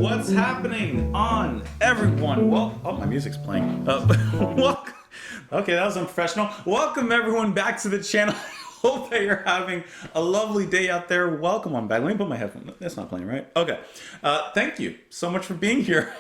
What's happening on everyone? Well, oh, my music's playing. Welcome. Okay, that was unprofessional. Welcome everyone back to the channel. I hope that you're having a lovely day out there. Welcome on back. Let me put my headphones. That's not playing, right? Okay. Thank you so much for being here.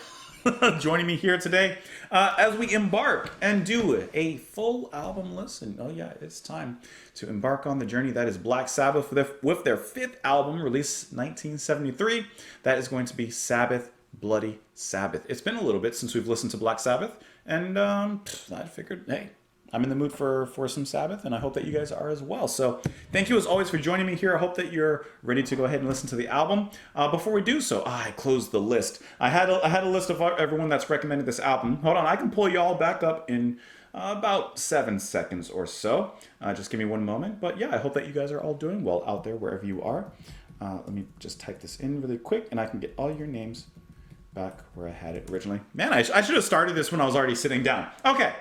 Joining me here today as we embark and do a full album listen. Oh yeah, it's time to embark on the journey that is Black Sabbath with their fifth album released 1973. That is going to be Sabbath, Bloody Sabbath. It's been a little bit since we've listened to Black Sabbath, and I figured, hey, I'm in the mood for some Sabbath, and I hope that you guys are as well. So thank you as always for joining me here. I hope that you're ready to go ahead and listen to the album. Before we do so, I closed the list. I had a list of everyone that's recommended this album. Hold on, I can pull you all back up in about 7 seconds or so. Just give me one moment. But yeah, I hope that you guys are all doing well out there wherever you are. Let me just type this in really quick, and I can get all your names back where I had it originally. Man, I should have started this when I was already sitting down. Okay.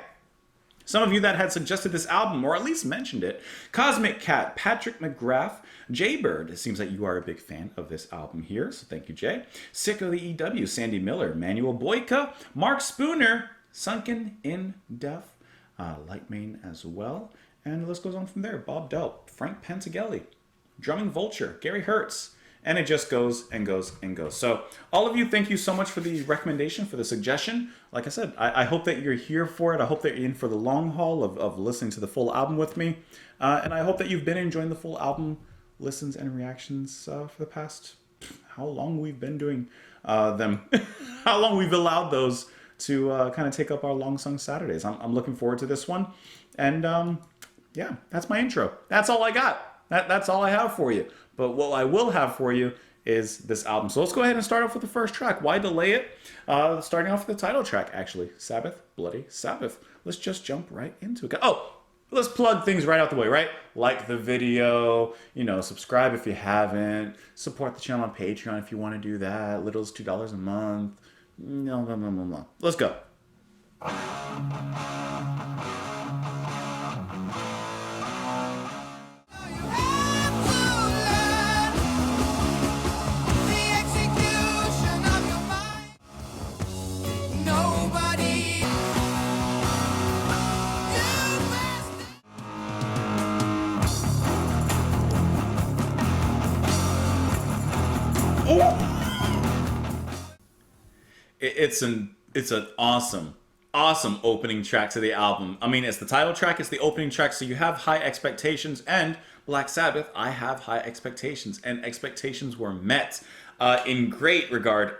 Some of you that had suggested this album, or at least mentioned it: Cosmic Cat, Patrick McGrath, Jaybird. It seems like you are a big fan of this album here, so thank you, Jay. Sick of the EW, Sandy Miller, Manuel Boyka, Mark Spooner, Sunken in Death, Lightmane as well. And the list goes on from there. Bob Delp, Frank Pentagelli, Drumming Vulture, Gary Hertz. And it just goes and goes and goes. So all of you, thank you so much for the recommendation, for the suggestion. Like I said, I hope that you're here for it. I hope that you're in for the long haul of listening to the full album with me. And I hope that you've been enjoying the full album listens and reactions for the past, how long we've been doing them. How long we've allowed those to kind of take up our Long Sung Saturdays. I'm looking forward to this one. And yeah, that's my intro. That's all I got. That's all I have for you. But what I will have for you is this album. So let's go ahead and start off with the first track. Why delay it? Starting off with the title track, actually. Sabbath, Bloody Sabbath. Let's just jump right into it. Oh, let's plug things right out the way, right? Like the video, subscribe if you haven't. Support the channel on Patreon if you want to do that. Little as $2 a month. No. Let's go. It's an awesome opening track to the album. I mean, it's the title track, it's the opening track, so you have high expectations. And Black Sabbath, I have high expectations, and expectations were met in great regard.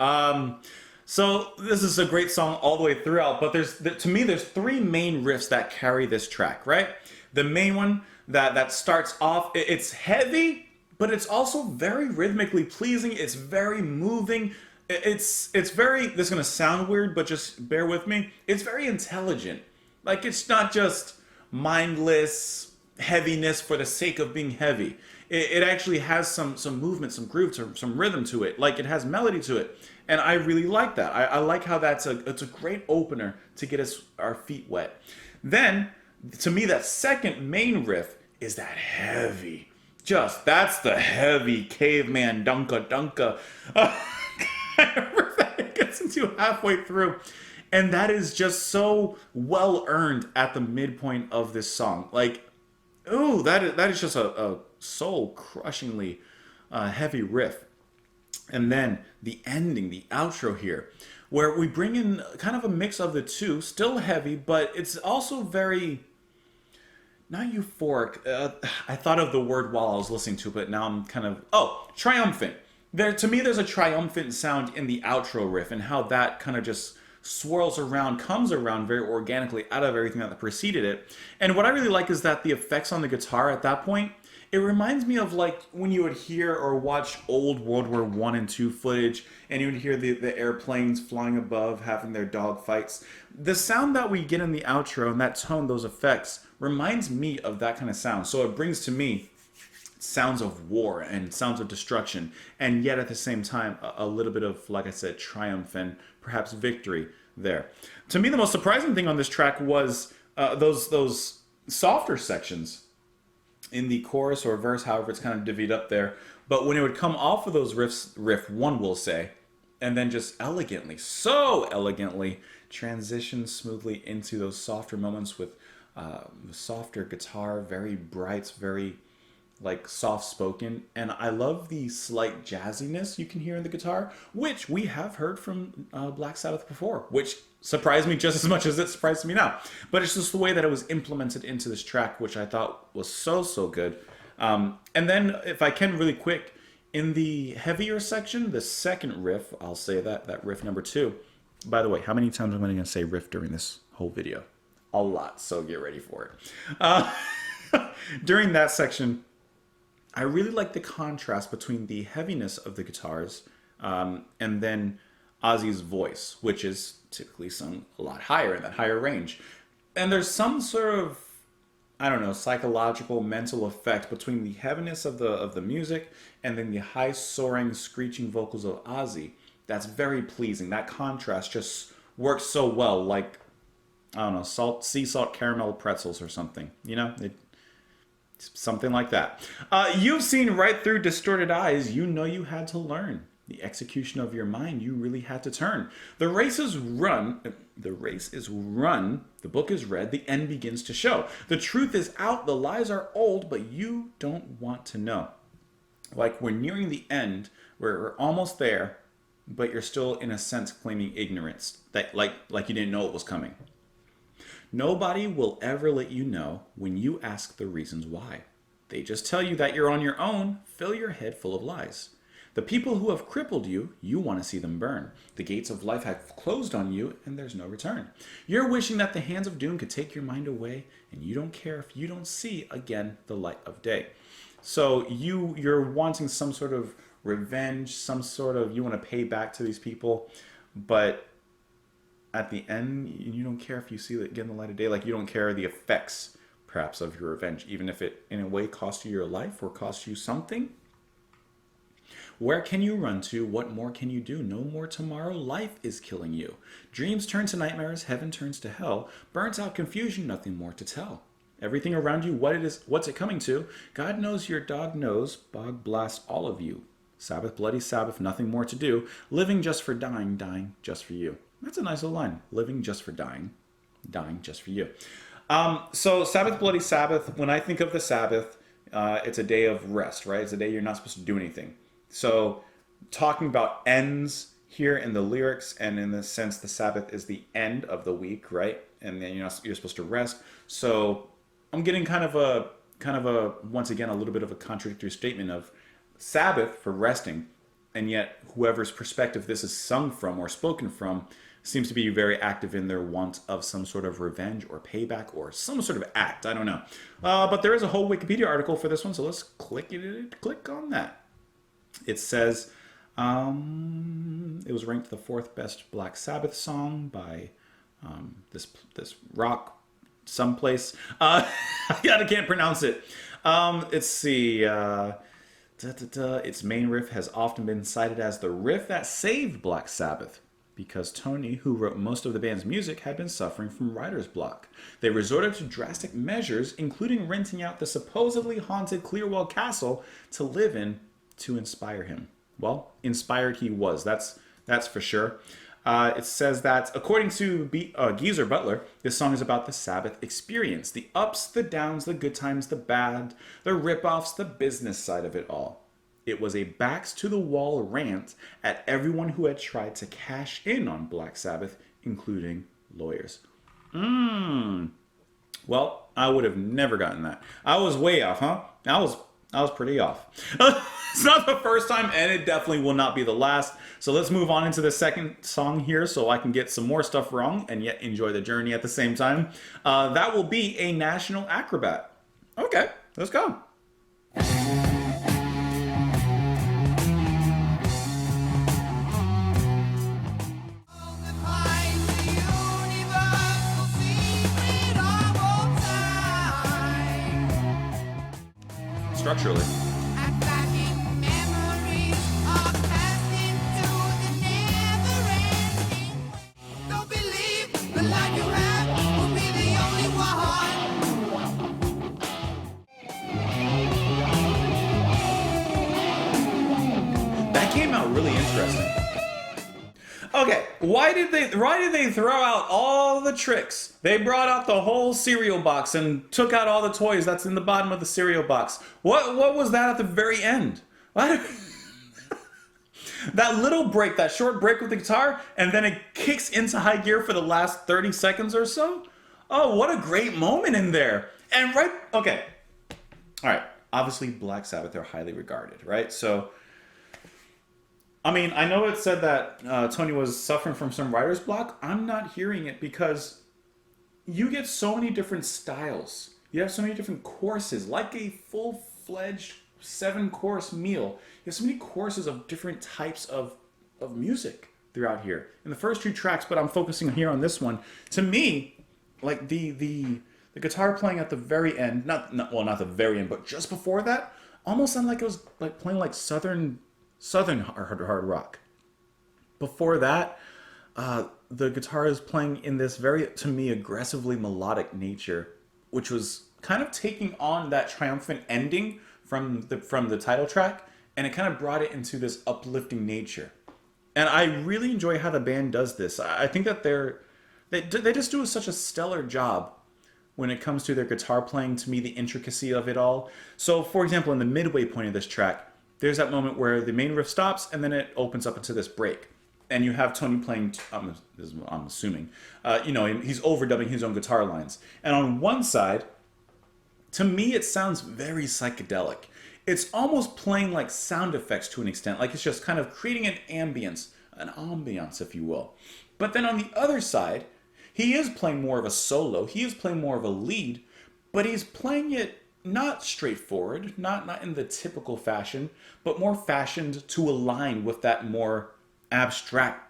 So this is a great song all the way throughout, but to me there's three main riffs that carry this track, right? The main one that starts off, it's heavy, but it's also very rhythmically pleasing. It's very moving. It's very, this is going to sound weird, but just bear with me. It's very intelligent. Like, it's not just mindless heaviness for the sake of being heavy. It actually has some movement, some groove, some rhythm to it. Like, it has melody to it. And I really like that. I like how it's a great opener to get our feet wet. Then, to me, that second main riff is that heavy. That's the heavy caveman dunka. It gets into halfway through, and that is just so well earned at the midpoint of this song. Like, ooh, that is just a soul crushingly heavy riff. And then the ending, the outro here, where we bring in kind of a mix of the two, still heavy, but it's also very, not euphoric. I thought of the word while I was listening to it, but now I'm kind of, triumphant. To me, there's a triumphant sound in the outro riff, and how that kind of just swirls around, comes around very organically out of everything that preceded it. And what I really like is that the effects on the guitar at that point, it reminds me of like when you would hear or watch old World War I and II footage, and you would hear the airplanes flying above, having their dogfights. The sound that we get in the outro and that tone, those effects, reminds me of that kind of sound. So it brings to me sounds of war and sounds of destruction, and yet at the same time a little bit of, like I said, triumph and perhaps victory there. To me, the most surprising thing on this track was those softer sections in the chorus or verse, however it's kind of divvied up there. But when it would come off of those riff one will say, and then just elegantly, so elegantly, transitions smoothly into those softer moments with softer guitar, very bright, very like soft spoken. And I love the slight jazziness you can hear in the guitar, which we have heard from Black Sabbath before, which surprised me just as much as it surprised me now. But it's just the way that it was implemented into this track, which I thought was so good. And then, if I can, really quick, in the heavier section, the second riff, I'll say that riff number 2. By the way, how many times am I going to say riff during this whole video? A lot, so get ready for it. During that section, I really like the contrast between the heaviness of the guitars and then Ozzy's voice, which is typically sung a lot higher in that higher range. And there's some sort of, I don't know, psychological, mental effect between the heaviness of the music and then the high soaring, screeching vocals of Ozzy. That's very pleasing. That contrast just works so well, like, I don't know, sea salt caramel pretzels or something. You know, something like that. You've seen right through distorted eyes. You know you had to learn. The execution of your mind, you really had to turn. The race is run. The book is read. The end begins to show. The truth is out. The lies are old, but you don't want to know. Like we're nearing the end. We're almost there, but you're still, in a sense, claiming ignorance. That like you didn't know it was coming. Nobody will ever let you know when you ask the reasons why. They just tell you that you're on your own, fill your head full of lies. The people who have crippled you, you want to see them burn. The gates of life have closed on you, and there's no return. You're wishing that the hands of doom could take your mind away, and you don't care if you don't see again the light of day. So you're wanting some sort of revenge, you want to pay back to these people, but at the end, you don't care if you see it again the light of day. Like you don't care the effects, perhaps, of your revenge, even if it, in a way, cost you your life or cost you something. Where can you run to? What more can you do? No more tomorrow. Life is killing you. Dreams turn to nightmares. Heaven turns to hell. Burns out confusion. Nothing more to tell. Everything around you, what's it coming to? God knows your dog knows. Bog blast all of you. Sabbath, bloody Sabbath, nothing more to do. Living just for dying, dying just for you. That's a nice little line. Living just for dying, dying just for you. So Sabbath, bloody Sabbath, when I think of the Sabbath, it's a day of rest, right? It's a day you're not supposed to do anything. So talking about ends here in the lyrics, and in the sense the Sabbath is the end of the week, right? And then you're supposed to rest. So I'm getting kind of a once again a little bit of a contradictory statement of Sabbath for resting, and yet whoever's perspective this is sung from or spoken from seems to be very active in their want of some sort of revenge or payback or some sort of act. I don't know. But there is a whole Wikipedia article for this one, so let's click on that. It says it was ranked the 4th best Black Sabbath song by this rock someplace. I can't pronounce it. Let's see. Its main riff has often been cited as the riff that saved Black Sabbath, because Tony, who wrote most of the band's music, had been suffering from writer's block. They resorted to drastic measures, including renting out the supposedly haunted Clearwell Castle to live in to inspire him. Well, inspired he was, that's for sure. It says that, according to Geezer Butler, this song is about the Sabbath experience. The ups, the downs, the good times, the bad, the rip-offs, the business side of it all. It was a backs-to-the-wall rant at everyone who had tried to cash in on Black Sabbath, including lawyers. Well, I would have never gotten that. I was way off, huh? I was pretty off. It's not the first time, and it definitely will not be the last. So let's move on into the second song here so I can get some more stuff wrong and yet enjoy the journey at the same time. That will be A National Acrobat. Okay, let's go. Structurally. That came out really interesting. Okay, why did they throw out all the tricks? They brought out the whole cereal box and took out all the toys that's in the bottom of the cereal box. What was that at the very end? What? That little break, that short break with the guitar, and then it kicks into high gear for the last 30 seconds or so? Oh, what a great moment in there. And okay. All right, obviously Black Sabbath, they're highly regarded, right? So, I mean, I know it said that Tony was suffering from some writer's block. I'm not hearing it because you get so many different styles. You have so many different courses, like a full-fledged 7-course meal. You have so many courses of different types of music throughout here. In the first 2 tracks, but I'm focusing here on this one. To me, like the guitar playing at the very end, not the very end, but just before that, almost sounded like it was like playing like Southern hard rock. Before that, the guitar is playing in this very, to me, aggressively melodic nature, which was kind of taking on that triumphant ending from the title track, and it kind of brought it into this uplifting nature. And I really enjoy how the band does this. I think that they just do such a stellar job when it comes to their guitar playing, to me, the intricacy of it all. So, for example, in the midway point of this track, there's that moment where the main riff stops and then it opens up into this break. And you have Tony playing, I'm assuming, he's overdubbing his own guitar lines. And on one side, to me, it sounds very psychedelic. It's almost playing like sound effects to an extent, like it's just kind of creating an ambience, if you will. But then on the other side, he is playing more of a solo, he is playing more of a lead, but he's playing it not straightforward, not in the typical fashion, but more fashioned to align with that more abstract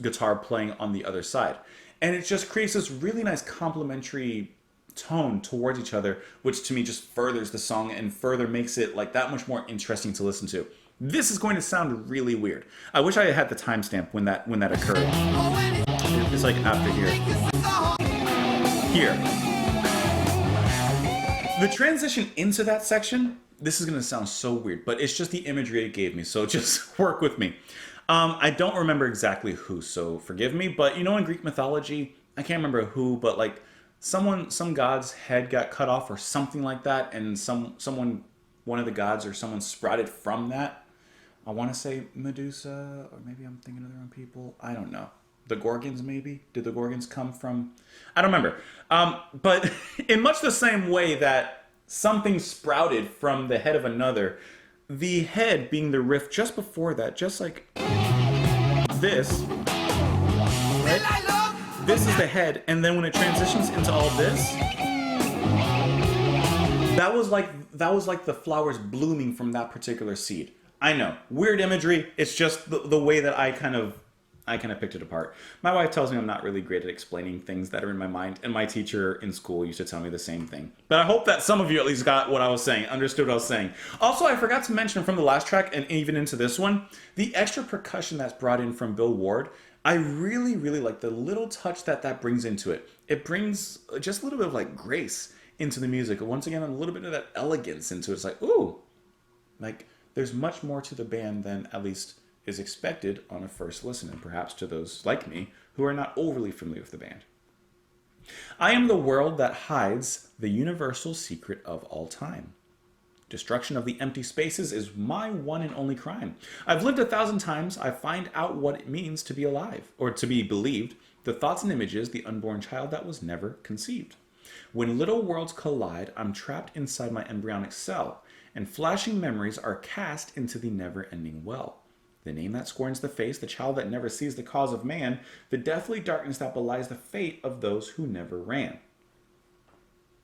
guitar playing on the other side. And it just creates this really nice complementary tone towards each other, which to me just furthers the song and further makes it like that much more interesting to listen to. This is going to sound really weird. I wish I had the timestamp when that occurred. It's like after here. Here. The transition into that section, this is going to sound so weird, but it's just the imagery it gave me, so just work with me. I don't remember exactly who, so forgive me, but in Greek mythology, I can't remember who, but like some god's head got cut off or something like that, and one of the gods or someone sprouted from that. I want to say Medusa, or maybe I'm thinking of the wrong people. I don't know. The Gorgons, maybe? Did the Gorgons come from... I don't remember. But in much the same way that something sprouted from the head of another, the head being the riff just before that, just like this, right? This is the head, and then when it transitions into all this, that was like the flowers blooming from that particular seed. I know, weird imagery. It's just the way that I kind of picked it apart. My wife tells me I'm not really great at explaining things that are in my mind, and my teacher in school used to tell me the same thing. But I hope that some of you at least got what I was saying, understood what I was saying. Also, I forgot to mention from the last track and even into this one, the extra percussion that's brought in from Bill Ward. I really, really like the little touch that brings into it. It brings just a little bit of like grace into the music. Once again, a little bit of that elegance into it. It's like, ooh, like there's much more to the band than at least is expected on a first listen, and perhaps to those like me who are not overly familiar with the band. I am the world that hides the universal secret of all time. Destruction of the empty spaces is my one and only crime. I've lived 1,000 times. I find out what it means to be alive, or to be believed. The thoughts and images, the unborn child that was never conceived. When little worlds collide, I'm trapped inside my embryonic cell, and flashing memories are cast into the never-ending well. The name that scorns the face, the child that never sees the cause of man, the deathly darkness that belies the fate of those who never ran.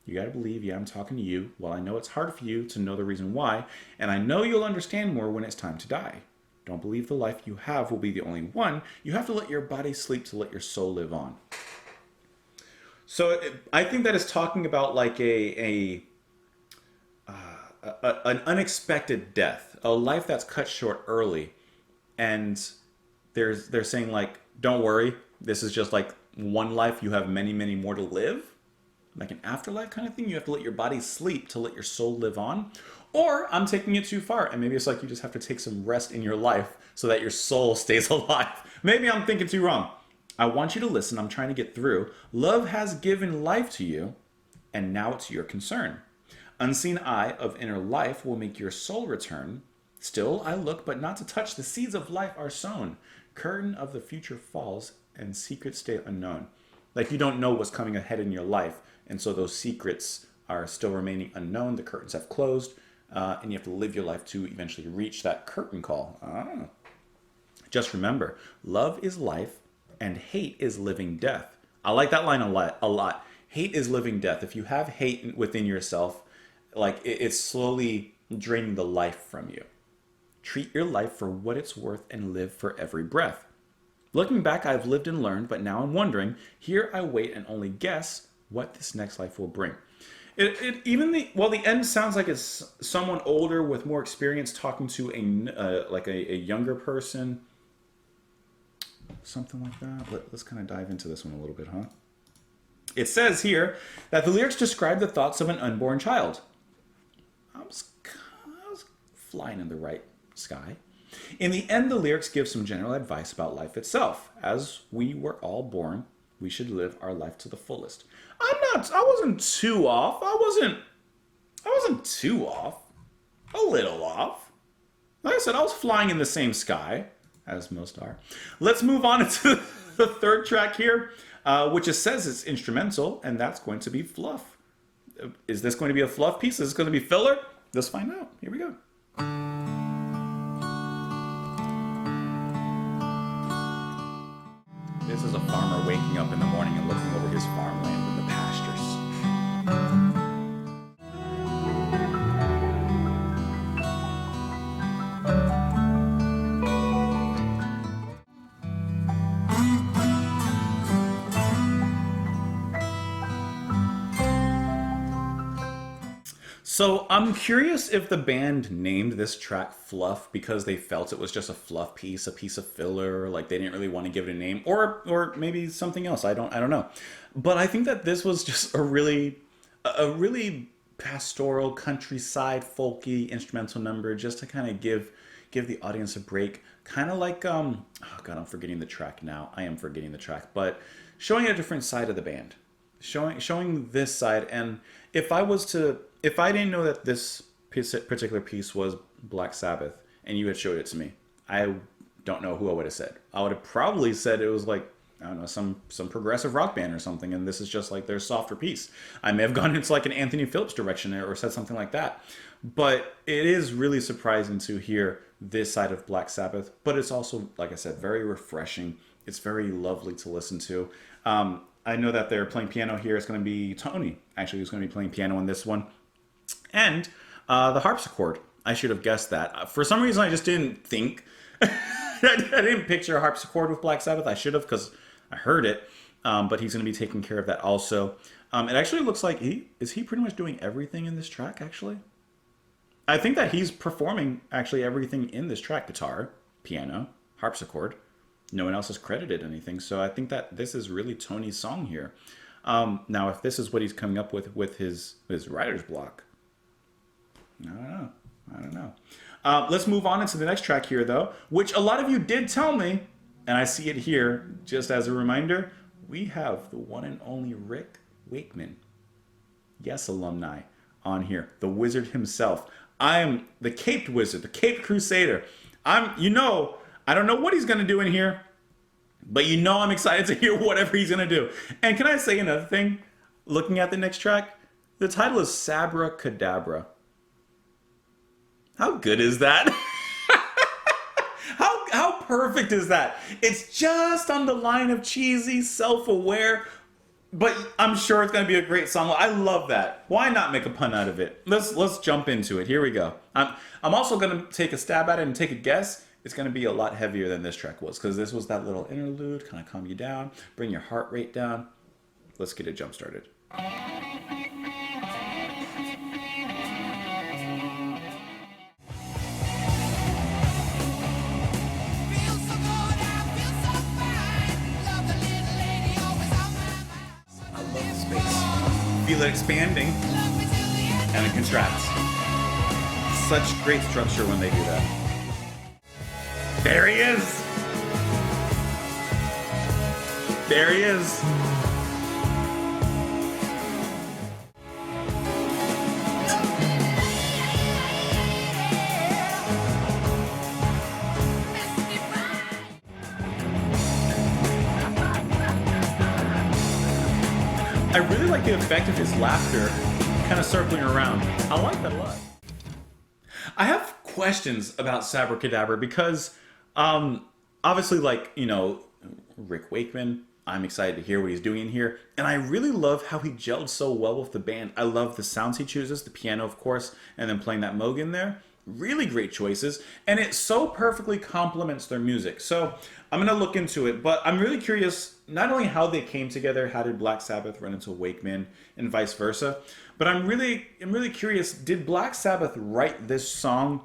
You gotta believe, yeah, I'm talking to you. Well, I know it's hard for you to know the reason why, and I know you'll understand more when it's time to die. Don't believe the life you have will be the only one. You have to let your body sleep to let your soul live on. So I think that is talking about like an unexpected death, a life that's cut short early, and they're saying like, don't worry, this is just like one life. You have many, many more to live. like an afterlife kind of thing. You have to let your body sleep to let your soul live on. Or I'm taking it too far, and maybe it's like you just have to take some rest in your life so that your soul stays alive. Maybe I'm thinking too wrong. I want you to listen. I'm trying to get through. Love has given life to you, and now it's your concern. Unseen eye of inner life will make your soul return. Still I look, but not to touch. The seeds of life are sown. Curtain of the future falls, and secrets stay unknown. Like you don't know what's coming ahead in your life, and so those secrets are still remaining unknown. The curtains have closed, and you have to live your life to eventually reach that curtain call. Just remember, love is life, and hate is living death. I like that line a lot. Hate is living death. If you have hate within yourself, like it's slowly draining the life from you. Treat your life for what it's worth and live for every breath. Looking back, I've lived and learned, but now I'm wondering, here I wait and only guess what this next life will bring. The end sounds like it's someone older with more experience talking to a younger person. Something like that. Let's kind of dive into this one a little bit, huh? It says here that the lyrics describe the thoughts of an unborn child. I was flying in the right sky. In the end, the lyrics give some general advice about life itself. As we were all born, we should live our life to the fullest. I wasn't too off. I wasn't too off. A little off. Like I said, I was flying in the same sky, as most are. Let's move on into the third track here, which it says it's instrumental, and that's going to be Fluff. Is this going to be a Fluff piece? Is this going to be filler? Let's find out. Here we go. This is a farmer waking up in the morning and looking over his farmland in the pastures. So I'm curious if the band named this track Fluff because they felt it was just a fluff piece, a piece of filler, like they didn't really want to give it a name, or maybe something else. I don't know. But I think that this was just a really pastoral, countryside, folky instrumental number, just to kind of give the audience a break. Kind of like oh god, I'm forgetting the track now. I am forgetting the track, but showing a different side of the band, showing this side. And if I didn't know that this particular piece was Black Sabbath and you had showed it to me, I don't know who I would have said. I would have probably said it was like, I don't know, some progressive rock band or something, and this is just like their softer piece. I may have gone into like an Anthony Phillips direction or said something like that. But it is really surprising to hear this side of Black Sabbath, but it's also, like I said, very refreshing. It's very lovely to listen to. I know that they're playing piano here. It's going to be Tony, actually, who's going to be playing piano on this one. And the harpsichord. I should have guessed that. For some reason, I just didn't think. I didn't picture a harpsichord with Black Sabbath. I should have, because I heard it. But he's going to be taking care of that also. It actually looks like is he pretty much doing everything in this track, actually? I think that he's performing actually everything in this track. Guitar, piano, harpsichord. No one else has credited anything. So I think that this is really Tony's song here. Now, if this is what he's coming up with his writer's block, I don't know. Let's move on into the next track here, though, which a lot of you did tell me, and I see it here just as a reminder. We have the one and only Rick Wakeman, yes, alumni, on here. The wizard himself. I am the Caped Wizard, the Caped Crusader. I don't know what he's going to do in here, but I'm excited to hear whatever he's going to do. And can I say another thing? Looking at the next track, the title is Sabbra Cadabra. How good is that? How perfect is that? It's just on the line of cheesy, self-aware, but I'm sure it's going to be a great song. I love that. Why not make a pun out of it? Let's jump into it. Here we go. I'm also going to take a stab at it and take a guess. It's going to be a lot heavier than this track was, because this was that little interlude, kind of calm you down, bring your heart rate down. Let's get it jump started. feel it expanding, and it contracts. Such great structure when they do that. There he is! There he is! I really like the effect of his laughter kind of circling around. I like that a lot. I have questions about Sabbra Cadabra because obviously, like, you know, Rick Wakeman, I'm excited to hear what he's doing in here. And I really love how he gelled so well with the band. I love the sounds he chooses, the piano, of course, and then playing that Moog in there. Really great choices. And it so perfectly complements their music. So I'm going to look into it. But I'm really curious, not only how they came together, how did Black Sabbath run into Wakeman, and vice versa. But I'm really curious, did Black Sabbath write this song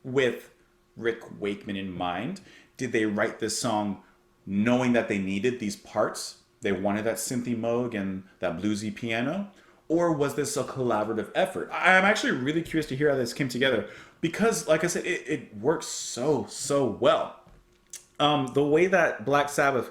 with Rick Wakeman in mind? Did they write this song knowing that they needed these parts? They wanted that synthy Moog and that bluesy piano? Or was this a collaborative effort? I'm actually really curious to hear how this came together because, like I said, it works so well. The way that Black Sabbath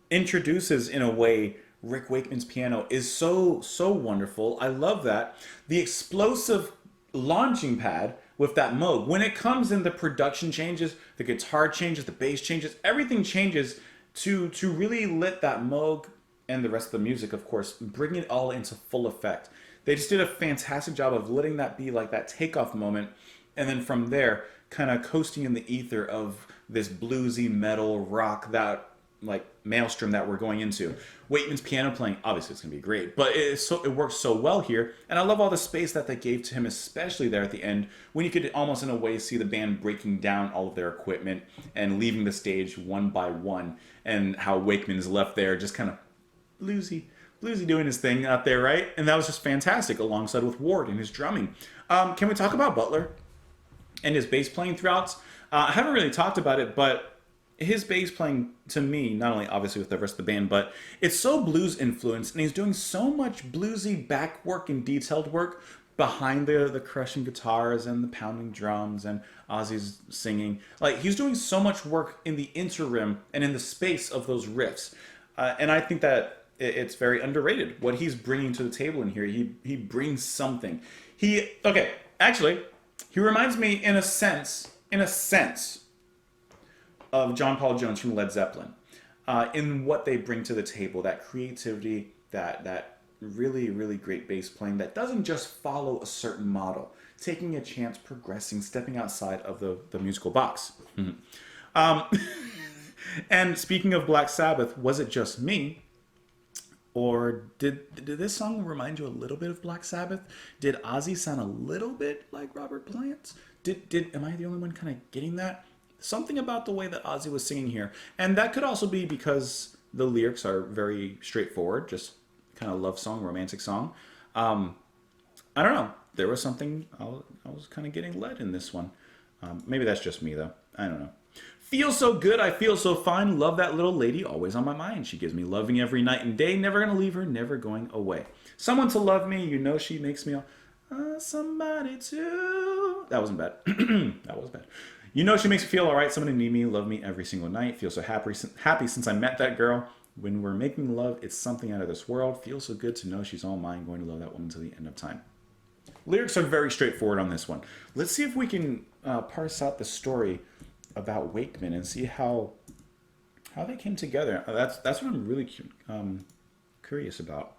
introduces, in a way, Rick Wakeman's piano is so wonderful. I love that. The explosive launching pad with that Moog, when it comes in, the production changes, the guitar changes, the bass changes, everything changes to really let that Moog and the rest of the music, of course, bring it all into full effect. They just did a fantastic job of letting that be like that takeoff moment, and then from there, kind of coasting in the ether of this bluesy metal rock, that like maelstrom that we're going into. Wakeman's piano playing, obviously it's going to be great, but it works so well here. And I love all the space that they gave to him, especially there at the end, when you could almost in a way see the band breaking down all of their equipment and leaving the stage one by one, and how Wakeman's left there just kind of bluesy doing his thing out there, right? And that was just fantastic, alongside with Ward and his drumming. Can we talk about Butler and his bass playing throughout? I haven't really talked about it, but his bass playing, to me, not only obviously with the rest of the band, but it's so blues influenced, and he's doing so much bluesy back work and detailed work behind the crushing guitars and the pounding drums and Ozzy's singing. Like, he's doing so much work in the interim and in the space of those riffs. And I think that it's very underrated what he's bringing to the table in here. He brings something. He reminds me in a sense of John Paul Jones from Led Zeppelin, in what they bring to the table, that creativity, that really great bass playing that doesn't just follow a certain model, taking a chance, progressing, stepping outside of the musical box. Mm-hmm. And speaking of Black Sabbath, was it just me? Or did this song remind you a little bit of Black Sabbath? Did Ozzy sound a little bit like Robert Plant? Am I the only one kind of getting that? Something about the way that Ozzy was singing here. And that could also be because the lyrics are very straightforward, just kind of love song, romantic song. I don't know. There was something I was kind of getting led in this one. Maybe that's just me, though. I don't know. Feel so good, I feel so fine. Love that little lady, always on my mind. She gives me loving every night and day. Never gonna leave her, never going away. Someone to love me, you know she makes me all... somebody to... That wasn't bad. That was bad. You know she makes me feel alright. Someone to need me, love me every single night. Feel so happy since I met that girl. When we're making love, it's something out of this world. Feels so good to know she's all mine. Going to love that woman till the end of time. Lyrics are very straightforward on this one. Let's see if we can parse out the story about Wakeman and see how they came together. That's what I'm really curious about.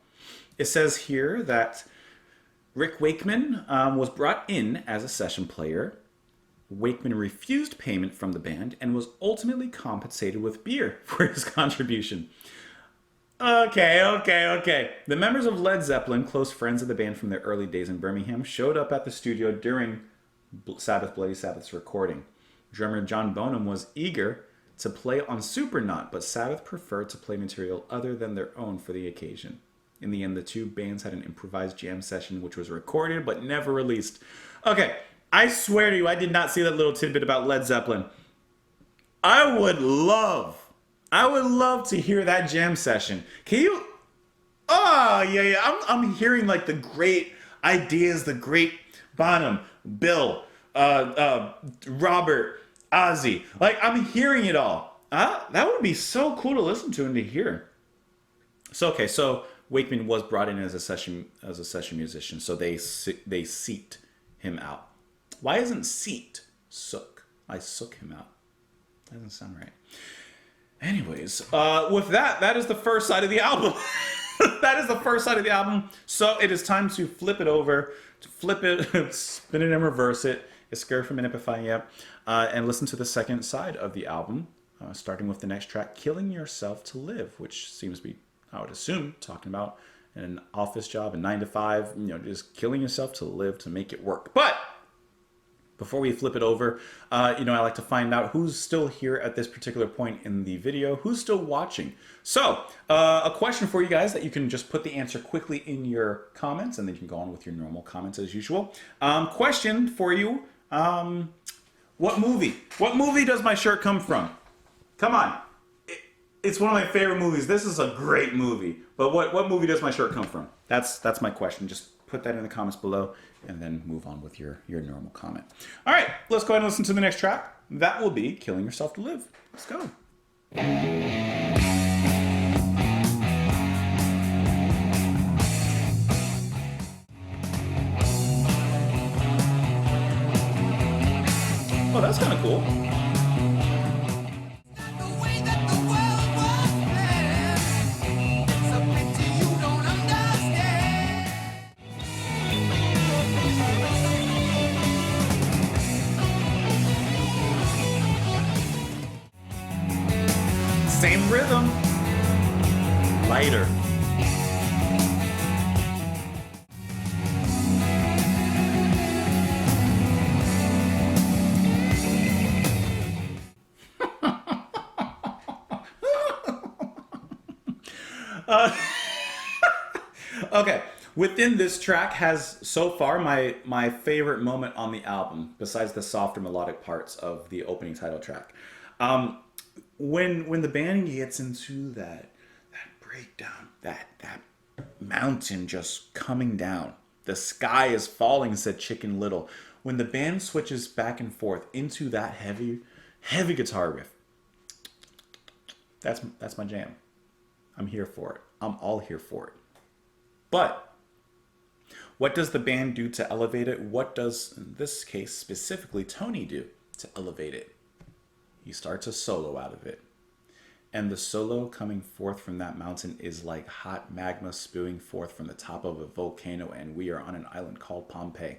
It says here that Rick Wakeman was brought in as a session player. Wakeman refused payment from the band and was ultimately compensated with beer for his contribution. Okay. The members of Led Zeppelin, close friends of the band from their early days in Birmingham, showed up at the studio during Sabbath Bloody Sabbath's recording. Drummer John Bonham was eager to play on Supernaut, but Sabbath preferred to play material other than their own for the occasion. In the end, the two bands had an improvised jam session, which was recorded but never released. Okay, I swear to you, I did not see that little tidbit about Led Zeppelin. I would love to hear that jam session. Can you Oh, yeah, yeah. I'm hearing like the great ideas, the great Bonham, Bill, Robert, Ozzy. Like, I'm hearing it all. That would be so cool to listen to and to hear. So, okay, so Wakeman was brought in as a session musician, so they seeked him out. Why isn't seeked sook? I sook him out. That doesn't sound right. Anyways, with that, that is the first side of the album. That is the first side of the album. So it is time to flip it over, to flip it, spin it and reverse it. It's scared for a minute, but fine, yeah. And listen to the second side of the album, starting with the next track, Killing Yourself to Live, which seems to be, I would assume, talking about an office job, a 9 to 5, just killing yourself to live, to make it work. But before we flip it over, I like to find out who's still here at this particular point in the video, who's still watching. So, a question for you guys that you can just put the answer quickly in your comments, and then you can go on with your normal comments as usual. Question for you, what movie does my shirt come from? Come on. It's one of my favorite movies. This is a great movie. But what movie does my shirt come from? That's my question. Just put that in the comments below and then move on with your normal comment. All right, let's go ahead and listen to the next track. That will be Killing Yourself to Live. Let's go. Oh, that's kind of cool. Same rhythm. Lighter. Okay, within this track has so far my favorite moment on the album, besides the softer melodic parts of the opening title track. When the band gets into that breakdown, that mountain just coming down, the sky is falling, said Chicken Little. When the band switches back and forth into that heavy guitar riff, that's my jam. I'm here for it. I'm all here for it. But what does the band do to elevate it? What does, in this case specifically, Tony do to elevate it? He starts a solo out of it. And the solo coming forth from that mountain is like hot magma spewing forth from the top of a volcano, and we are on an island called Pompeii.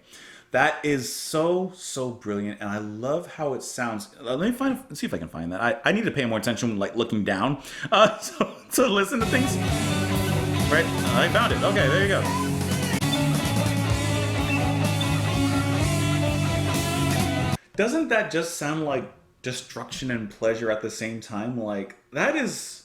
That is so brilliant, and I love how it sounds. Let me see if I can find that. I need to pay more attention when looking down to listen to things. Right, I found it. Okay, there you go. Doesn't that just sound like destruction and pleasure at the same time? Like, that's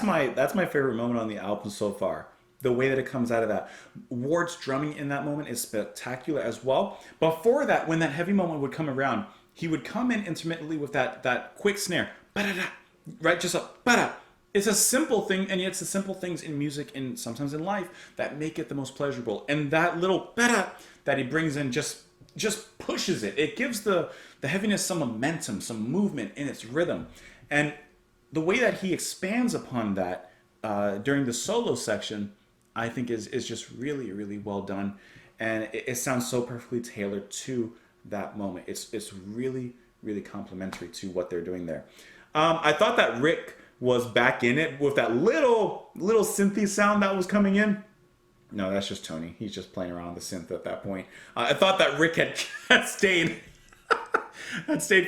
my favorite moment on the album so far. The way that it comes out of that. Ward's drumming in that moment is spectacular as well. Before that, when that heavy moment would come around, he would come in intermittently with that quick snare. Ba-da-da, right, just a ba-da. It's a simple thing, and yet it's the simple things in music and sometimes in life that make it the most pleasurable. And that little ba-da that he brings in just pushes it. It gives the heaviness some momentum, some movement in its rhythm. And the way that he expands upon that during the solo section, I think is just really well done. And it sounds so perfectly tailored to that moment. It's really complimentary to what they're doing there. I thought that Rick was back in it with that little synthy sound that was coming in. No, that's just Tony. He's just playing around with the synth at that point. I thought that Rick had stayed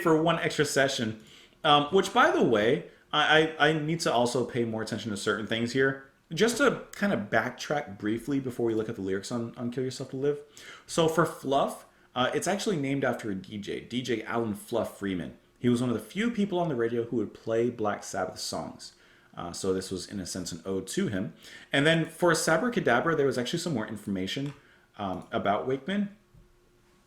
for one extra session, which, by the way, I need to also pay more attention to certain things here. Just to kind of backtrack briefly before we look at the lyrics on Kill Yourself to Live. So for Fluff, it's actually named after a DJ Alan Fluff Freeman. He was one of the few people on the radio who would play Black Sabbath songs. So this was, in a sense, an ode to him. And then for Sabbra Cadabra, there was actually some more information about Wakeman.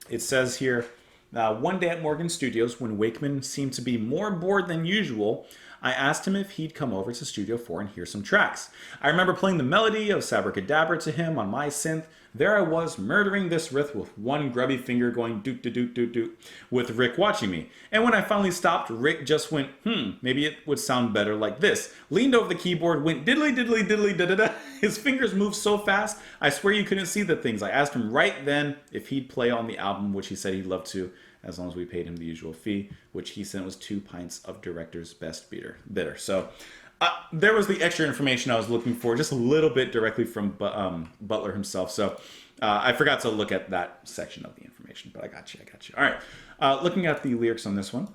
It says here, one day at Morgan Studios, when Wakeman seemed to be more bored than usual, I asked him if he'd come over to Studio 4 and hear some tracks. I remember playing the melody of Sabbra Cadabra to him on my synth. There I was, murdering this riff with one grubby finger going doot doot doot doot doot, with Rick watching me. And when I finally stopped, Rick just went, maybe it would sound better like this. Leaned over the keyboard, went diddly diddly diddly da da da. His fingers moved so fast, I swear you couldn't see the things. I asked him right then if he'd play on the album, which he said he'd love to, as long as we paid him the usual fee, which he said was 2 pints of director's best bitter. So there was the extra information I was looking for, just a little bit directly from Butler himself. So I forgot to look at that section of the information, but I got you. All right, looking at the lyrics on this one.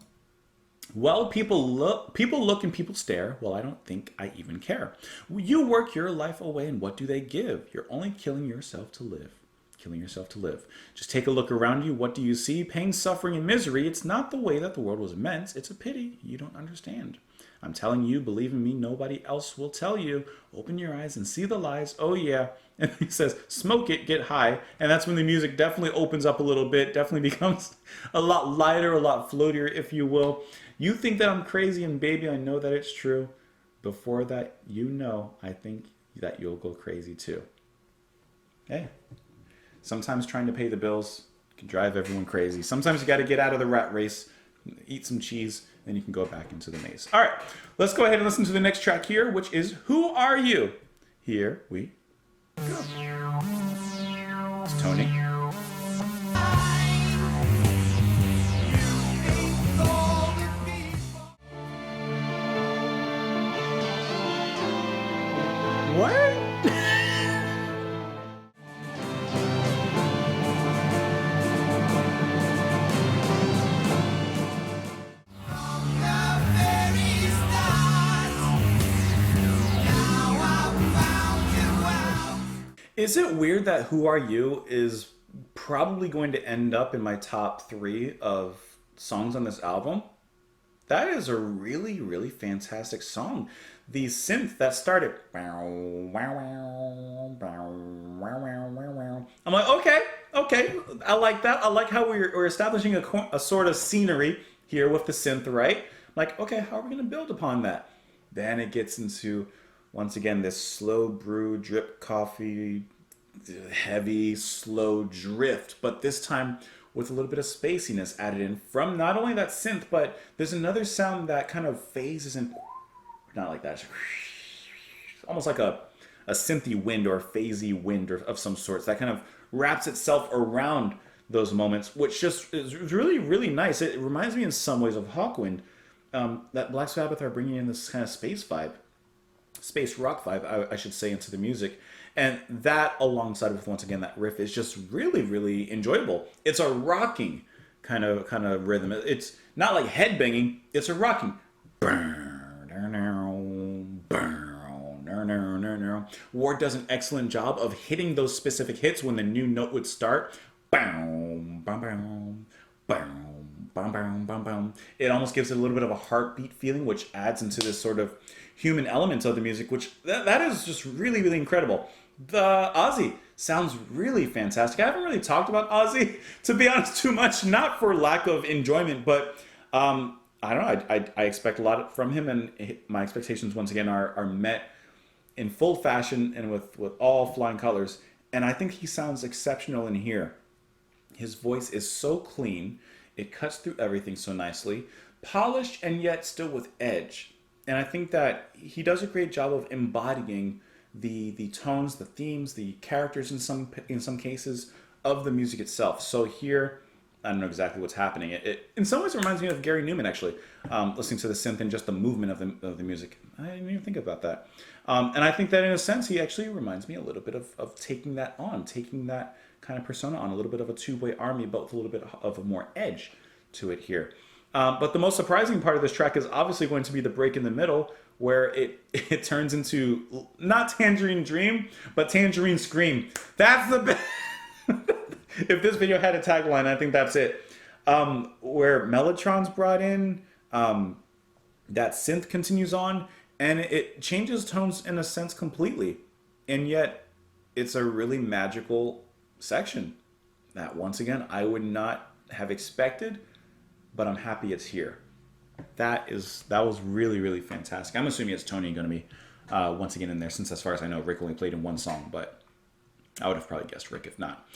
Well, people look and people stare. Well, I don't think I even care. You work your life away, and what do they give? You're only killing yourself to live. Killing yourself to live. Just take a look around you. What do you see? Pain, suffering, and misery. It's not the way that the world was meant. It's a pity you don't understand. I'm telling you, believe in me, nobody else will tell you. Open your eyes and see the lies. Oh yeah. And he says, smoke it, get high. And that's when the music definitely opens up a little bit, definitely becomes a lot lighter, a lot floatier, if you will. You think that I'm crazy, and baby, I know that it's true. Before that, I think that you'll go crazy too. Hey. Sometimes trying to pay the bills can drive everyone crazy. Sometimes you got to get out of the rat race, eat some cheese, then you can go back into the maze. All right, let's go ahead and listen to the next track here, which is Who Are You? Here we go. It's Tony. What? Is it weird that Who Are You is probably going to end up in my top 3 of songs on this album? That is a really, really fantastic song. The synth that started, I'm like, okay, I like that. I like how we're establishing a sort of scenery here with the synth, right? Like, okay, how are we going to build upon that? Then it gets into, once again, this slow brew, drip coffee, heavy, slow drift, but this time with a little bit of spaciness added in from not only that synth, but there's another sound that kind of phases in, not like that, it's almost like a synthy wind or a phasey wind of some sorts that kind of wraps itself around those moments, which just is really, really nice. It reminds me in some ways of Hawkwind, that Black Sabbath are bringing in this kind of space vibe, space rock vibe, I should say, into the music. And that, alongside with, once again, that riff is just really, really enjoyable. It's a rocking kind of rhythm. It's not like headbanging. It's a rocking. Ward does an excellent job of hitting those specific hits when the new note would start. It almost gives it a little bit of a heartbeat feeling, which adds into this sort of human element of the music, which that is just really, really incredible. The Ozzy sounds really fantastic. I haven't really talked about Ozzy, to be honest, too much, not for lack of enjoyment, but I don't know. I expect a lot from him, and my expectations, once again, are met in full fashion and with all flying colors. And I think he sounds exceptional in here. His voice is so clean. It cuts through everything so nicely. Polished and yet still with edge. And I think that he does a great job of embodying the tones, the themes, the characters in some cases of the music itself. So here, I don't know exactly what's happening. It in some ways it reminds me of Gary Newman, actually, listening to the synth and just the movement of the music. I didn't even think about that. And I think that in a sense, he actually reminds me a little bit of taking that kind of persona on, a little bit of a two-way army, but with a little bit of a more edge to it here. But the most surprising part of this track is obviously going to be the break in the middle, where it turns into not Tangerine Dream, but Tangerine Scream. That's the best. If this video had a tagline, I think that's it. Where Mellotron's brought in, that synth continues on, and it changes tones in a sense completely. And yet, it's a really magical section that, once again, I would not have expected, but I'm happy it's here. That was really, really fantastic. I'm assuming it's Tony going to be once again in there, since as far as I know, Rick only played in one song, but I would have probably guessed Rick if not.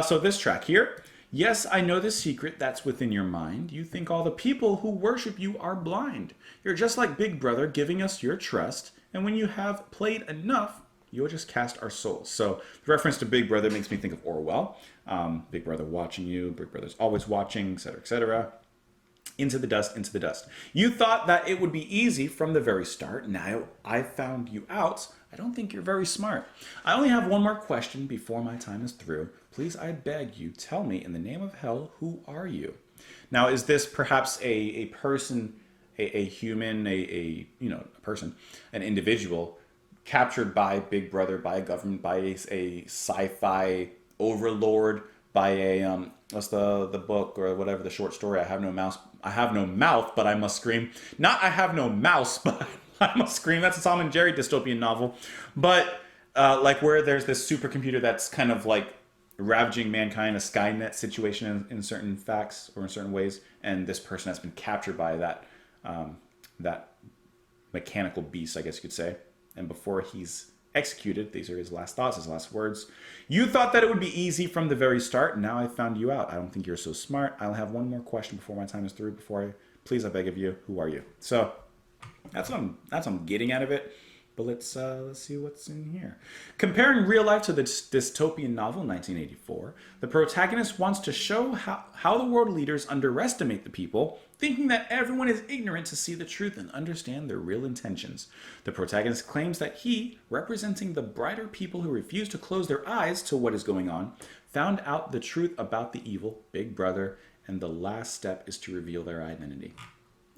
So this track here. Yes, I know the secret that's within your mind. You think all the people who worship you are blind. You're just like Big Brother giving us your trust, and when you have played enough, you'll just cast our souls. So the reference to Big Brother makes me think of Orwell. Big Brother watching you, Big Brother's always watching, etc., etc. Into the dust, into the dust. You thought that it would be easy from the very start. Now I found you out. I don't think you're very smart. I only have one more question before my time is through. Please, I beg you, tell me in the name of hell, who are you? Now, is this perhaps a person, a human, a person, an individual captured by Big Brother, by a government, by a sci-fi overlord, by a what's the book or whatever, the short story? I have no mouth, but I must scream. Not I have no mouse, but I must scream. That's a Tom and Jerry dystopian novel. But like where there's this supercomputer that's kind of like ravaging mankind, a Skynet situation in certain facts or in certain ways, and this person has been captured by that mechanical beast, I guess you could say. And before he's executed, these are his last thoughts, his last words. You thought that it would be easy from the very start. Now I found you out. I don't think you're so smart. I'll have one more question before my time is through. Please, I beg of you, who are you? So that's what I'm getting out of it. But let's see what's in here. Comparing real life to the dystopian novel 1984, the protagonist wants to show how the world leaders underestimate the people, thinking that everyone is ignorant to see the truth and understand their real intentions. The protagonist claims that he, representing the brighter people who refuse to close their eyes to what is going on, found out the truth about the evil Big Brother, and the last step is to reveal their identity.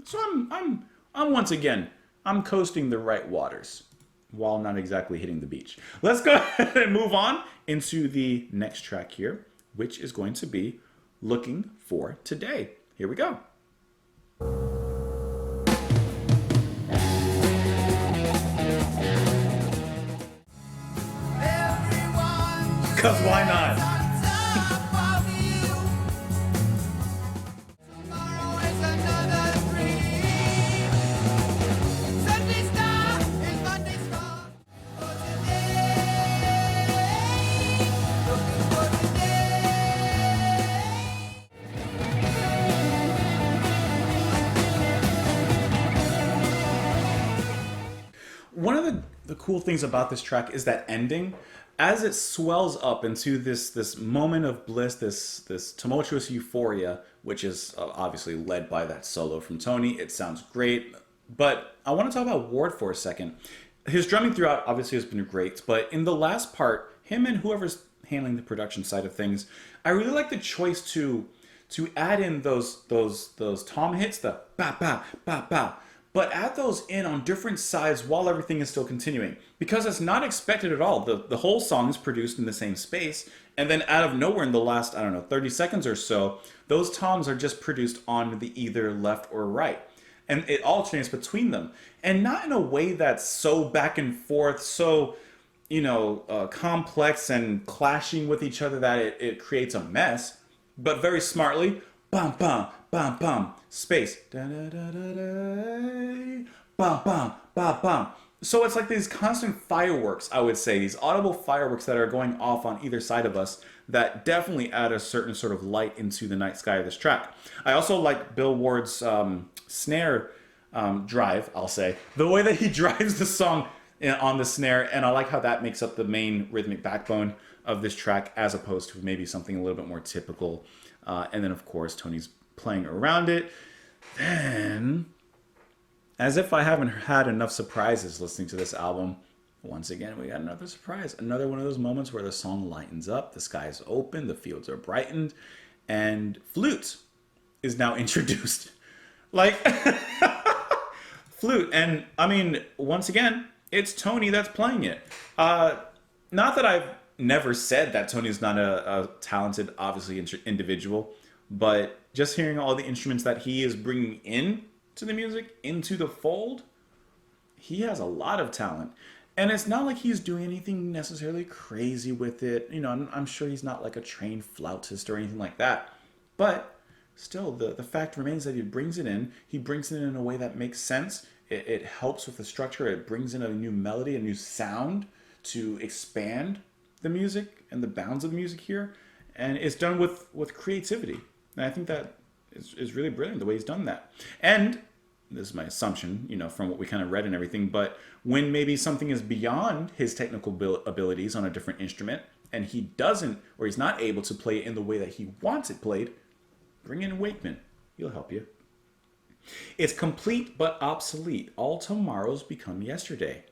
So I'm once again, I'm coasting the right waters while not exactly hitting the beach. Let's go ahead and move on into the next track here, which is going to be Looking for Today. Here we go. Because why not? One of the cool things about this track is that ending, as it swells up into this moment of bliss, this tumultuous euphoria, which is obviously led by that solo from Tony. It sounds great, but I want to talk about Ward for a second. His drumming throughout obviously has been great, but in the last part, him and whoever's handling the production side of things, I really like the choice to add in those tom hits, the ba ba ba ba, but add those in on different sides while everything is still continuing. Because it's not expected at all. The whole song is produced in the same space, and then out of nowhere in the last, 30 seconds or so, those toms are just produced on the either left or right. And it alternates between them. And not in a way that's so back and forth, so, complex and clashing with each other that it creates a mess, but very smartly, bum, bum, bum, bum, space, da da da da da, bum, bum, bum, bum. So it's like these constant fireworks, I would say, these audible fireworks that are going off on either side of us that definitely add a certain sort of light into the night sky of this track. I also like Bill Ward's snare drive, I'll say. The way that he drives the song on the snare, and I like how that makes up the main rhythmic backbone of this track as opposed to maybe something a little bit more typical. And then, of course, Tony's playing around it. Then, as if I haven't had enough surprises listening to this album, once again, we got another surprise. Another one of those moments where the song lightens up, the sky is open, the fields are brightened, and flute is now introduced. Like, flute. And, once again, it's Tony that's playing it. Not that I've never said that Tony's not a talented, obviously, individual, but just hearing all the instruments that he is bringing in to the music, into the fold, he has a lot of talent. And it's not like he's doing anything necessarily crazy with it. I'm sure he's not like a trained flautist or anything like that. But still the fact remains that he brings it in. He brings it in a way that makes sense. It helps with the structure. It brings in a new melody, a new sound to expand the music and the bounds of the music here. And it's done with creativity. And I think that is really brilliant the way he's done that. And this is my assumption, from what we kind of read and everything, but when maybe something is beyond his technical abilities on a different instrument and he doesn't, or he's not able to play it in the way that he wants it played, bring in Wakeman. He'll help you. It's complete but obsolete. All tomorrows become yesterday.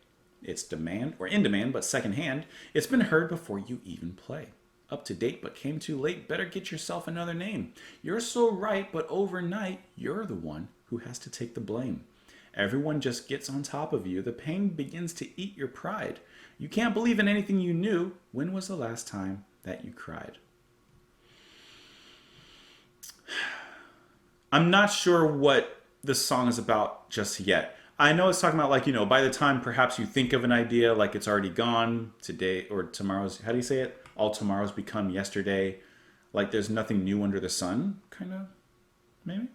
It's demand or in demand but secondhand. It's been heard before you even play. Up to date but came too late. Better get yourself another name. You're so right, but overnight you're the one who has to take the blame. Everyone just gets on top of you. The pain begins to eat your pride. You can't believe in anything you knew. When was the last time that you cried? I'm not sure what this song is about just yet. I know it's talking about by the time perhaps you think of an idea, like it's already gone today or tomorrow's, how do you say it? All tomorrows become yesterday. Like there's nothing new under the sun, kind of, maybe?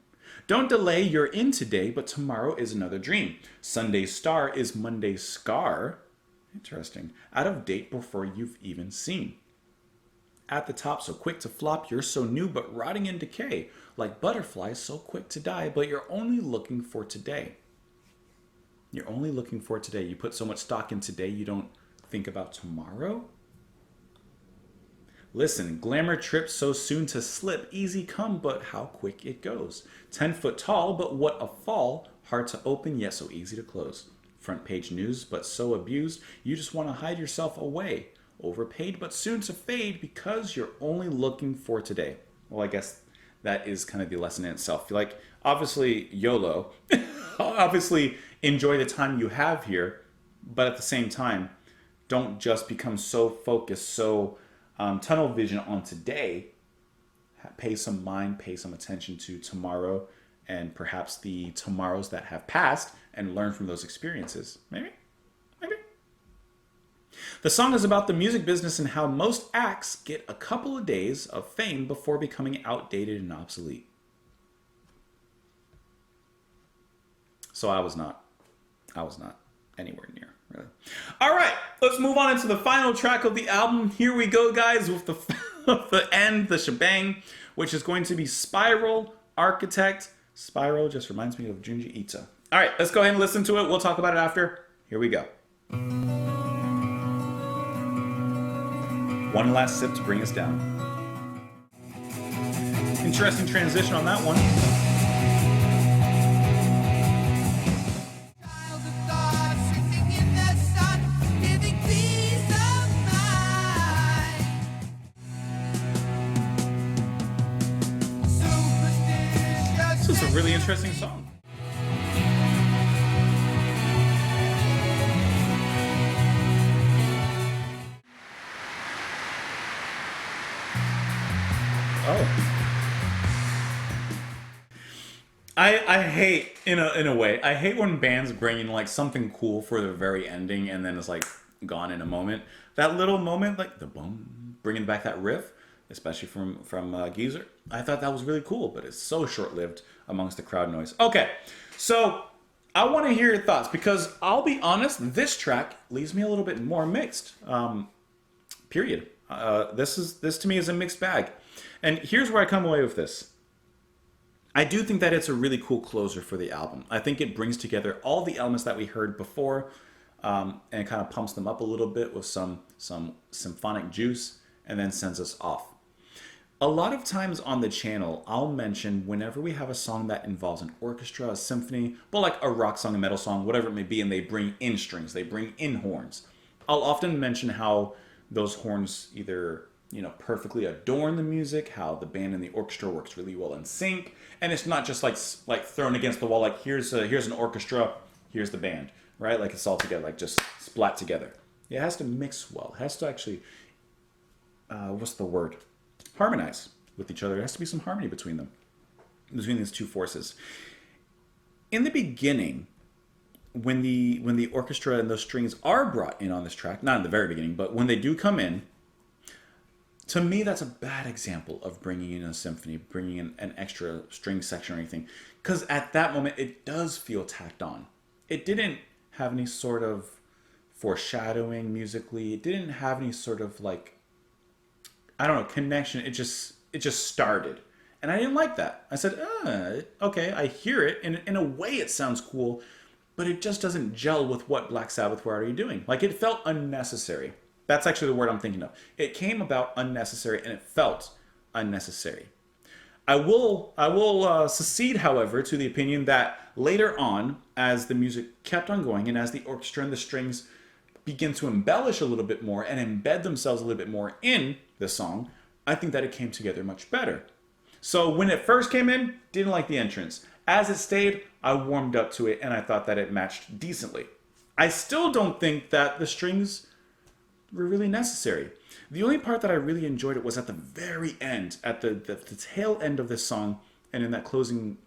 Don't delay, you're in today, but tomorrow is another dream. Sunday's star is Monday's scar. Interesting. Out of date before you've even seen. At the top, so quick to flop, you're so new but rotting in decay. Like butterflies, so quick to die, but you're only looking for today. You're only looking for today. You put so much stock in today, you don't think about tomorrow? Listen, glamour trips so soon to slip, easy come, but how quick it goes. 10 foot tall, but what a fall, hard to open, yet so easy to close. Front page news, but so abused, you just want to hide yourself away. Overpaid, but soon to fade, because you're only looking for today. Well, I guess that is kind of the lesson in itself. Like, obviously, YOLO. Obviously, enjoy the time you have here, but at the same time, don't just become so focused, so tunnel vision on today. Pay some mind, pay some attention to tomorrow and perhaps the tomorrows that have passed and learn from those experiences. Maybe. The song is about the music business and how most acts get a couple of days of fame before becoming outdated and obsolete. So I was not anywhere near, really. All right, let's move on into the final track of the album. Here we go, guys, with the end, the shebang, which is going to be Spiral Architect. Spiral just reminds me of Junji Ito. All right, let's go ahead and listen to it. We'll talk about it after. Here we go. One last sip to bring us down. Interesting transition on that one. This is a really interesting song. I hate, in a way, I hate when bands bring in like something cool for the very ending and then it's like gone in a moment. That little moment, like the boom, bringing back that riff, especially from Geezer, I thought that was really cool, but it's so short-lived amongst the crowd noise. Okay, so I want to hear your thoughts because I'll be honest, this track leaves me a little bit more mixed. Period. This to me is a mixed bag, and here's where I come away with this. I do think that it's a really cool closer for the album. I think it brings together all the elements that we heard before, and it kind of pumps them up a little bit with some symphonic juice, and then sends us off. A lot of times on the channel, I'll mention whenever we have a song that involves an orchestra, a symphony, but like a rock song, a metal song, whatever it may be, and they bring in strings, they bring in horns. I'll often mention how those horns either perfectly adorn the music, how the band and the orchestra works really well in sync, and it's not just like thrown against the wall, like here's an orchestra, here's the band, right? Like it's all together, like just splat together. It has to mix well. It has to actually, what's the word? Harmonize with each other. There has to be some harmony between them, between these two forces. In the beginning, when the orchestra and those strings are brought in on this track, not in the very beginning, but when they do come in, To me, that's a bad example of bringing in a symphony, bringing in an extra string section or anything. Because at that moment, it does feel tacked on. It didn't have any sort of foreshadowing musically. It didn't have any sort of like, I don't know, connection. It just started. And I didn't like that. I said, okay, I hear it. And in a way, it sounds cool, but it just doesn't gel with what Black Sabbath were already doing. Like, it felt unnecessary. That's actually the word I'm thinking of. It came about unnecessary, and it felt unnecessary. I will secede, however, to the opinion that later on, as the music kept on going, and as the orchestra and the strings begin to embellish a little bit more and embed themselves a little bit more in the song, I think that it came together much better. So when it first came in, didn't like the entrance. As it stayed, I warmed up to it, and I thought that it matched decently. I still don't think that the strings were really necessary. The only part that I really enjoyed it was at the very end, at the tail end of this song, and in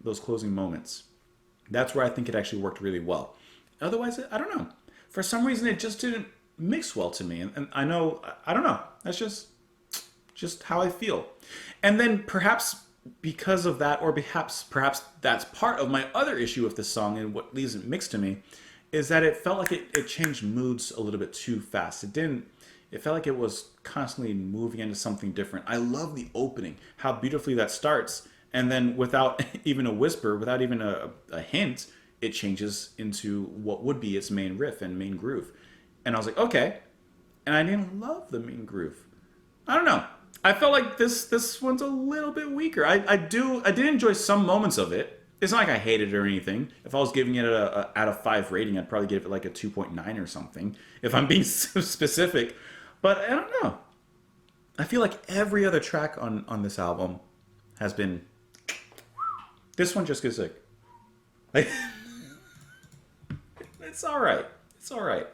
those closing moments. That's where I think it actually worked really well. Otherwise, I don't know. For some reason, it just didn't mix well to me, and I don't know. That's just how I feel. And then perhaps because of that, or perhaps that's part of my other issue with this song and what leaves it mixed to me, is that it felt like it changed moods a little bit too fast. It felt like it was constantly moving into something different. I love the opening, how beautifully that starts, and then without even a whisper, without even a hint, it changes into what would be its main riff and main groove. And I was like, okay. And I didn't love the main groove. I don't know. I felt like this one's a little bit weaker. I did enjoy some moments of it. It's not like I hated it or anything. If I was giving it a out of 5 rating, I'd probably give it like a 2.9 or something, if I'm being specific. But I don't know. I feel like every other track on this album has been... This one just gets sick. Like, it's alright. It's alright.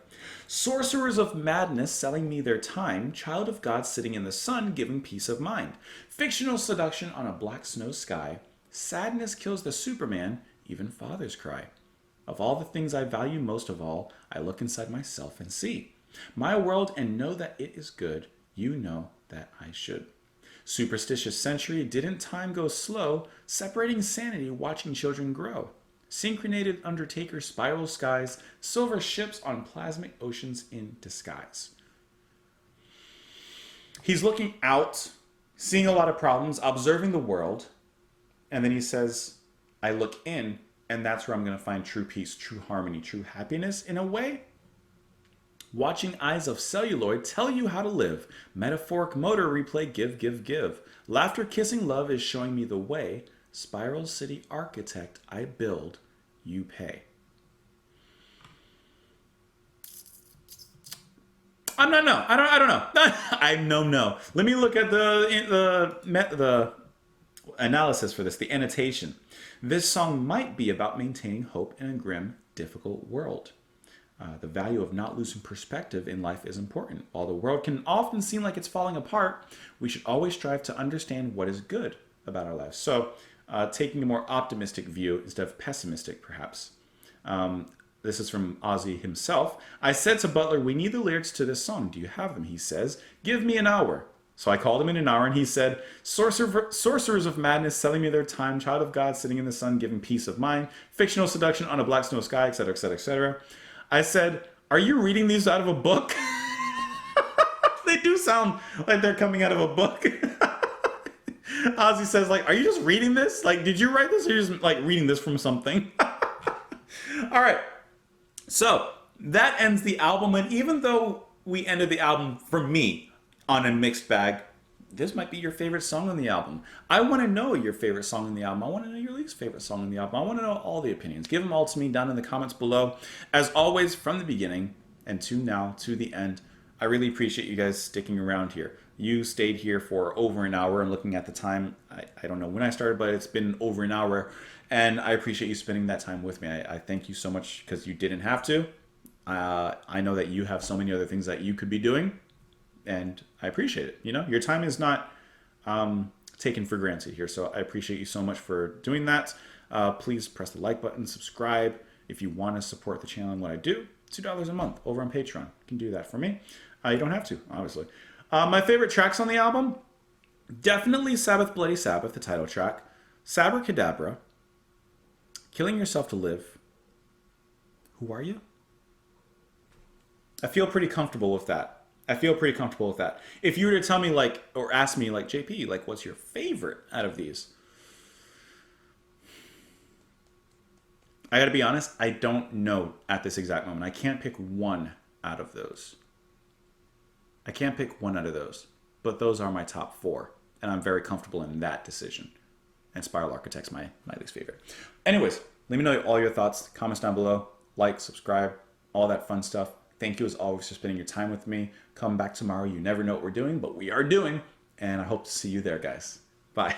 Sorcerers of madness selling me their time, child of God sitting in the sun giving peace of mind, fictional seduction on a black snow sky, sadness kills the Superman, even fathers cry. Of all the things I value most of all, I look inside myself and see my world and know that it is good, you know that I should. Superstitious century, didn't time go slow, separating sanity, watching children grow. Synchronated undertaker spiral skies, silver ships on plasmic oceans in disguise. He's looking out, seeing a lot of problems, observing the world, and then he says, I look in, and that's where I'm going to find true peace, true harmony, true happiness in a way. Watching eyes of celluloid tell you how to live. Metaphoric motor replay, give, give, give. Laughter kissing love is showing me the way. Spiral city architect, I build, you pay. I don't know. I no. Let me look at the analysis for this, the annotation. This song might be about maintaining hope in a grim, difficult world. The value of not losing perspective in life is important. While the world can often seem like it's falling apart, we should always strive to understand what is good about our lives. So, taking a more optimistic view instead of pessimistic, perhaps. This is from Ozzy himself. I said to Butler, we need the lyrics to this song. Do you have them? He says, give me an hour. So I called him in an hour, and he said, sorcerers of madness selling me their time, child of God sitting in the sun giving peace of mind, fictional seduction on a black snow sky, etc., etc., etc. I said, are you reading these out of a book? They do sound like they're coming out of a book. Ozzy says, like, are you just reading this? Like, did you write this, or are you just, like, reading this from something? All right. So, that ends the album, and even though we ended the album, for me, on a mixed bag, this might be your favorite song on the album. I want to know your favorite song on the album. I want to know your least favorite song on the album. I want to know all the opinions. Give them all to me down in the comments below. As always, from the beginning and to now, to the end, I really appreciate you guys sticking around here. You stayed here for over an hour, and looking at the time, I don't know when I started, but it's been over an hour, and I appreciate you spending that time with me. I thank you so much, because you didn't have to. I know that you have so many other things that you could be doing, and I appreciate it. You know, your time is not taken for granted here, so I appreciate you so much for doing that. Please press the like button, subscribe if you want to support the channel and what I do. $2 a month over on Patreon. You can do that for me. You don't have to, obviously. My favorite tracks on the album, definitely Sabbath Bloody Sabbath, the title track, Sabbra Cadabra, Killing Yourself to Live, Who Are You? I feel pretty comfortable with that. If you were to tell me, like, or ask me, like, JP, like, what's your favorite out of these? I gotta be honest, I don't know at this exact moment. I can't pick one out of those. But those are my top 4. And I'm very comfortable in that decision. And Spiral Architect's my least favorite. Anyways, let me know all your thoughts. Comments down below. Like, subscribe, all that fun stuff. Thank you as always for spending your time with me. Come back tomorrow. You never know what we're doing, but we are doing. And I hope to see you there, guys. Bye.